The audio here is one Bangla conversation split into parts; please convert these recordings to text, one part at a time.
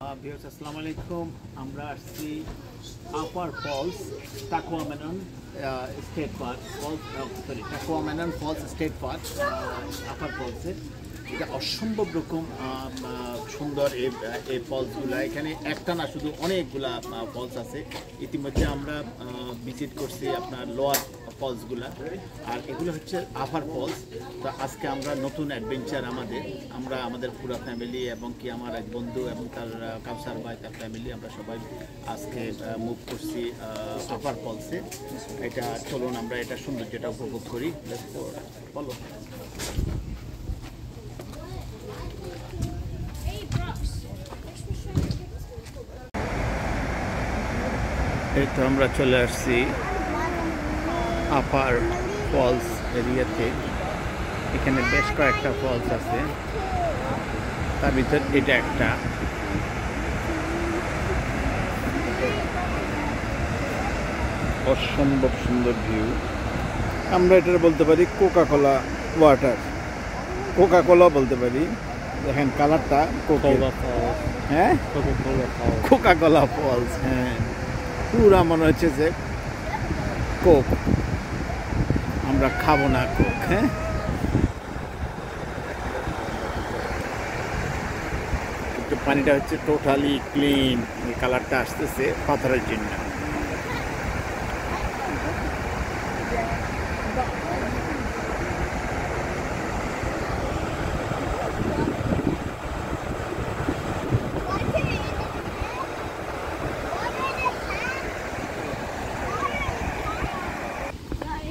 আসসালামু আলাইকুম। আমরা আসছি upper falls Tahquamenon state park, Tahquamenon falls state park upper ফলসে। এটা অসম্ভব রকম সুন্দর এই ফলসগুলা। এখানে একটা না, শুধু অনেকগুলা ফলস আছে। ইতিমধ্যে আমরা ভিজিট করছি আপনার লোয়ার ফলসগুলা, আর এগুলো হচ্ছে আপার ফলস। তো আজকে আমরা নতুন অ্যাডভেঞ্চার আমরা আমাদের পুরো ফ্যামিলি এবং কি আমার এক বন্ধু এবং তার কাউসার ভাই, তার ফ্যামিলি, আমরা সবাই আজকে মুভ করছি আপার ফলসে। এটা চলুন আমরা এটা সৌন্দর্যটা উপভোগ করি। বলো। এই তো আমরা চলে আসছি আপার ফলস এরিয়াতে। এখানে বেশ কয়েকটা ফলস আছে, তার ভিতর এটা একটা। অসম্ভব সুন্দর ভিউ। আমরা এটা বলতে পারি Coca Cola water, Coca Cola বলতে পারি। দেখেন কালারটা কোকা, হ্যাঁ কোকা কোলা ফলস। হ্যাঁ, পুরা মনে হচ্ছে যে কোক। আমরা খাবো না কোক। হ্যাঁ, কিন্তু পানিটা হচ্ছে টোটালি ক্লিন। এই কালারটা আসতেছে পাথরের জন্য।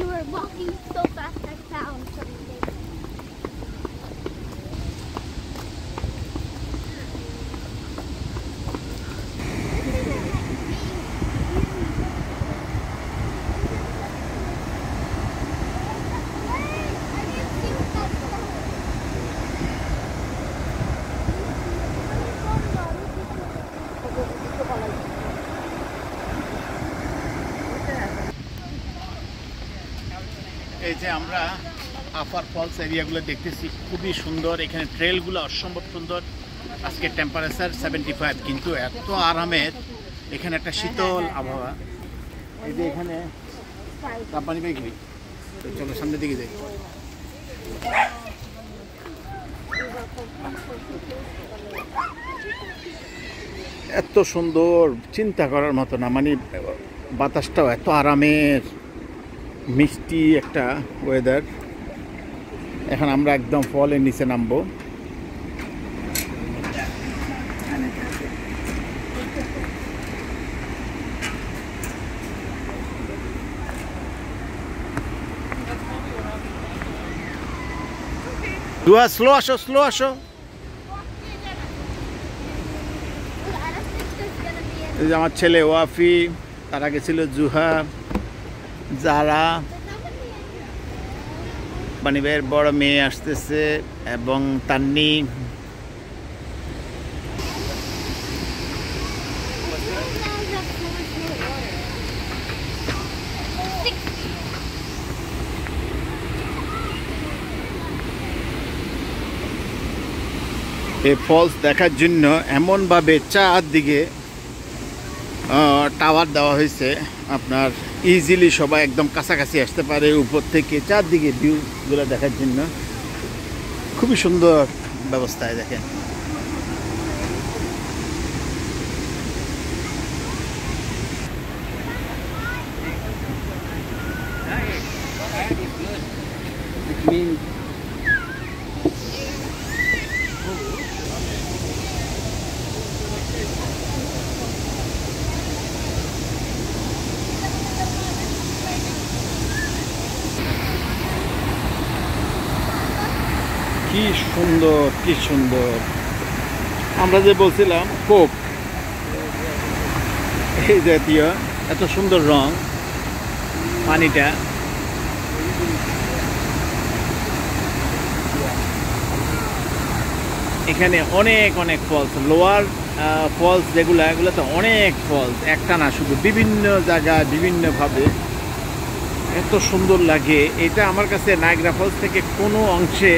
You were walking so fast I found something. এই যে আমরা আপার ফলস এরিয়াগুলো দেখতেছি, খুবই সুন্দর। এখানে ট্রেলগুলো অসম্ভব সুন্দর। আজকে টেম্পারেচার 75, কিন্তু এত আরামের। এখানে একটা শীতল আবহাওয়া। এই যে এখানে পানি পাইকি। চলো সামনের দিকে যাই। এত সুন্দর, চিন্তা করার মতো না। মানে বাতাসটাও এত আরামের, মিষ্টি একটা ওয়েদার। এখন আমরা একদম ফলের নিচে নামবো। দুয়া, স্লো আসো, স্লো আসো। এই যে আমার ছেলে ওয়াফি, তার আগে ছিল জুহা, যারা বানিবের বড় মেয়ে আসতেছে, এবং তান্নি। এই ফলস দেখার জন্য এমনভাবে চারদিকে টাওয়ার দেওয়া হয়েছে, আপনার ইজিলি সবাই একদম কাছাকাছি আসতে পারে উপর থেকে। চারদিকে ভিউগুলো দেখার জন্য খুবই সুন্দর ব্যবস্থায়। দেখেন কি সুন্দর, কি সুন্দর। আমরা যে বলছিলাম কোক, এই জাতীয় এত সুন্দর রং পানিটা। এখানে অনেক অনেক ফলস, লোয়ার ফলস যেগুলো, এগুলোতে অনেক ফলস, একটা না, শুধু বিভিন্ন জায়গায় বিভিন্নভাবে। এত সুন্দর লাগে। এটা আমার কাছে নায়াগ্রা ফলস থেকে কোনো অংশে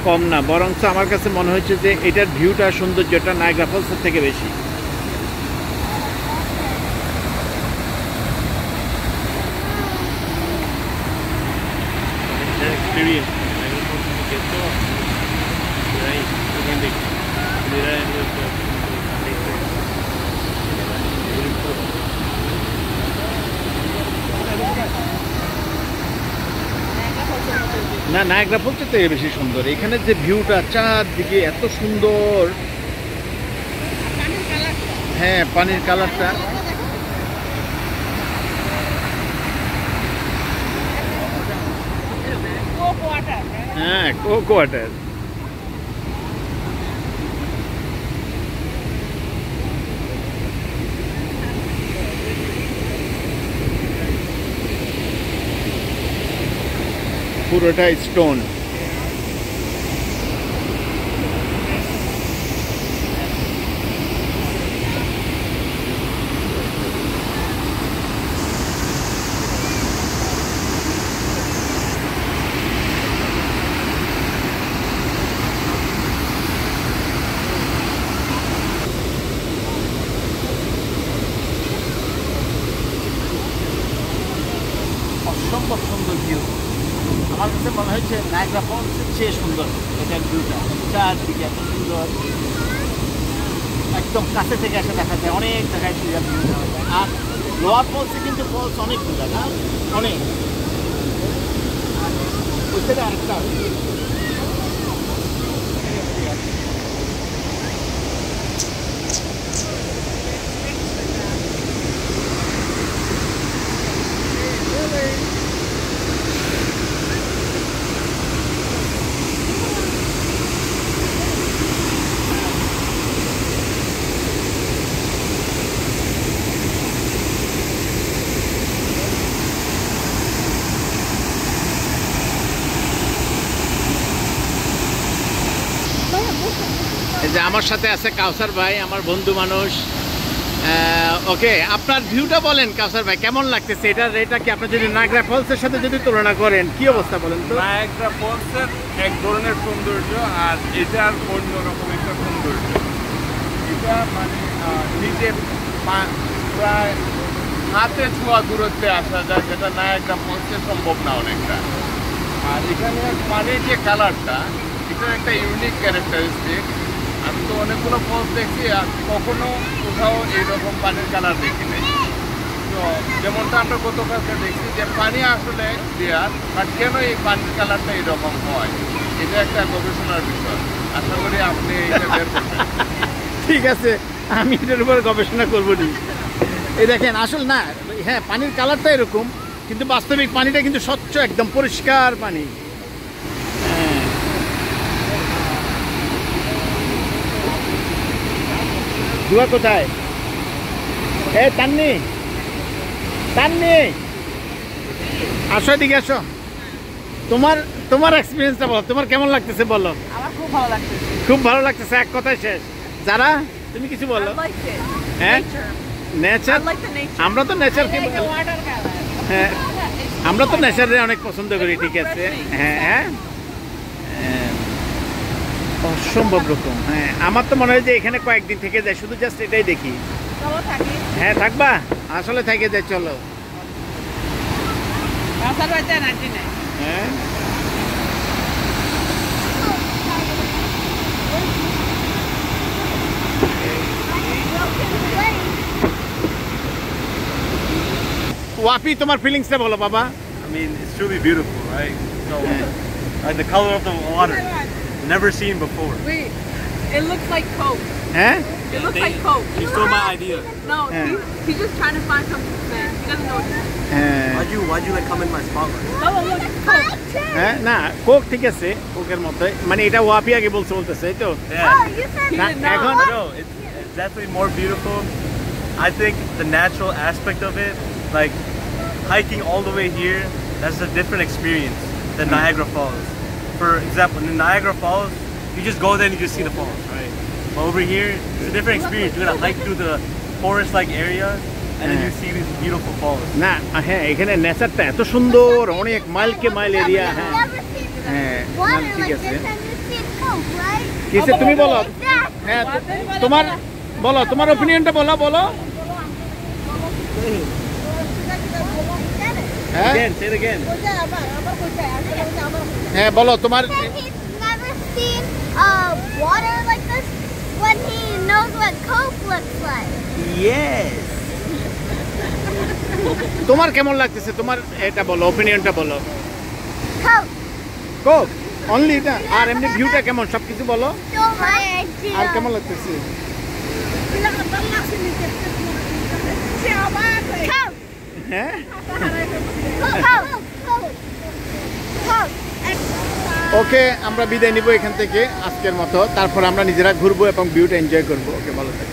কম না, বরঞ্চ আমার কাছে মনে হচ্ছে যে এটার ভিউটা সৌন্দর্যটা নায়াগ্রা ফলসের থেকে বেশি। না, নায়াগ্রা ফলসের থেকে বেশি সুন্দর। এখানে যে ভিউটা চারদিকে এত সুন্দর। হ্যাঁ, পানির কালারটা হ্যাঁ, কোক ওয়াটার। পুরোটা স্টোন। অসম্ভব সুন্দর ভিউ। আমার কাছে মনে হচ্ছে নায়াগ্রা ফলসের চেয়ে সুন্দর এটার ভিউটা। চারদিকে এত সুন্দর, একদম কাছে থেকে এসে দেখা যায়, অনেক জায়গায় ভিউ দেওয়া যায়। আর লোয়ার ফলসে কিন্তু ফলস অনেক দূর না, অনেক ওই সাইডে আরেকটা আছে। এই যে আমার সাথে আছে কাউসার ভাই, আমার বন্ধু মানুষ। ওকে, আপনার ভিউটা বলেন কাউসার ভাই, কেমন লাগতেছে এটা কি আপনি যদি নায়াগ্রা ফলসের সাথে যদি তুলনা করেন কি অবস্থা বলেন তো? নায়াগ্রা ফলসের এক ধরনের সৌন্দর্য আর এটার অন্যরকম একটা সৌন্দর্য। এটা মানে নিচে প্রায় হাতে ছোঁয়া দূরত্বে আসা যায়, যেটা নায়াগ্রা ফলসে সম্ভব না অনেকটা। আর এখানে পানির যে কালারটা, এটা একটা ইউনিক ক্যারেক্টারিস্টিক। আমি তো অনেকগুলো ফলস দেখছি আর কখনো কোথাও এইরকম পানির কালার দেখি নাই। তো যেমনটা আমরা গতকালকে দেখছি যে পানি আসলে ক্লিয়ার, বাট কেন এই পানির কালারটা এরকম হয়, এটা একটা গবেষণার বিষয়। আশা করি আপনি এটা বের করবেন। ঠিক আছে, আমি এটার উপর গবেষণা করবো নি। এই দেখেন, আসল না, হ্যাঁ পানির কালারটা এরকম, কিন্তু বাস্তবিক পানিটা কিন্তু স্বচ্ছ, একদম পরিষ্কার পানি। দুয়া কোথায়? এ তান্নি, তান্নি আসো, এদিকে আসো। তোমার এক্সপিরিয়েন্সটা বলো, তোমার কেমন লাগতেছে বলো। আমার খুব ভালো লাগতেছে। খুব ভালো লাগতেছে, এক কথায় শেষ। যারা তুমি কিছু বলো। হ্যাঁ, নেচার, আমরা তো নেচার, হ্যাঁ আমরা তো নেচারে অনেক পছন্দ করি। ঠিক আছে, হ্যাঁ হ্যাঁ, অসম্ভব রকম। হ্যাঁ, আমার তো মনে হয় যে এখানে কয়েকদিন থেকে যায়, শুধু জাস্ট এটাই দেখি। হ্যাঁ থাকবা, আসলে থেকে যায়। চলো। হ্যাঁ, ওয়াপি তোমার ফিলিংসটা বলো বাবা। I mean, it's truly beautiful, right? So, the color of the water, never seen before. Wait, it looks like Coke. হ্যাঁ, It looks like Coke. She stole my idea. No, Yeah. he's just trying to find something to say. He doesn't know what to say. হ্যাঁ Why'd you like come in my spotlight? Oh, look, it's Coke. হ্যাঁ, না কোক ঠিক আছে, কোকের মতো, মানে এটা ওয়াপি আগে বলতেছে এই তো। Yeah. you said He না, didn't know. এখন No, it's definitely more beautiful. I think the natural aspect of it, like hiking all the way here, that's a different experience than Niagara Falls. For example, in Niagara Falls, you just go there and you just see the falls, right? But over here, it's a different experience. You're gonna hike through the forest-like area, and then you see these beautiful falls. না, হ্যাঁ এখানে নেচারটা এত সুন্দর, অনেক মাইলকে মাইল এরিয়া। হ্যাঁ never seen হ্যাঁ, water ঠিক like আছে। this, and you see Coke, right? কিসে তুমি বলো Exactly. হ্যাঁ তোমার বলো তোমার অপিনিয়নটা বলো বলো হ্যাঁ Again, say it again. হ্যাঁ বলো তোমার Said he's never seen water like this when he knows what Coke looks like. Yes. তোমার কেমন লাগতেছে তোমার এটা বলো অপিনিয়নটা বলো Coke. কোক অনলি এটা আর এমনি ভিউটা কেমন সব কিছু বলো So my idea. আর কেমন লাগতেছে Coke. হ্যাঁ Coke. Coke. Coke. ওকে আমরা বিদায় নিব এখান থেকে আজকের মতো তারপর আমরা নিজেরা ঘুরবো এবং ভিউটা এনজয় করবো ওকে ভালো থাকো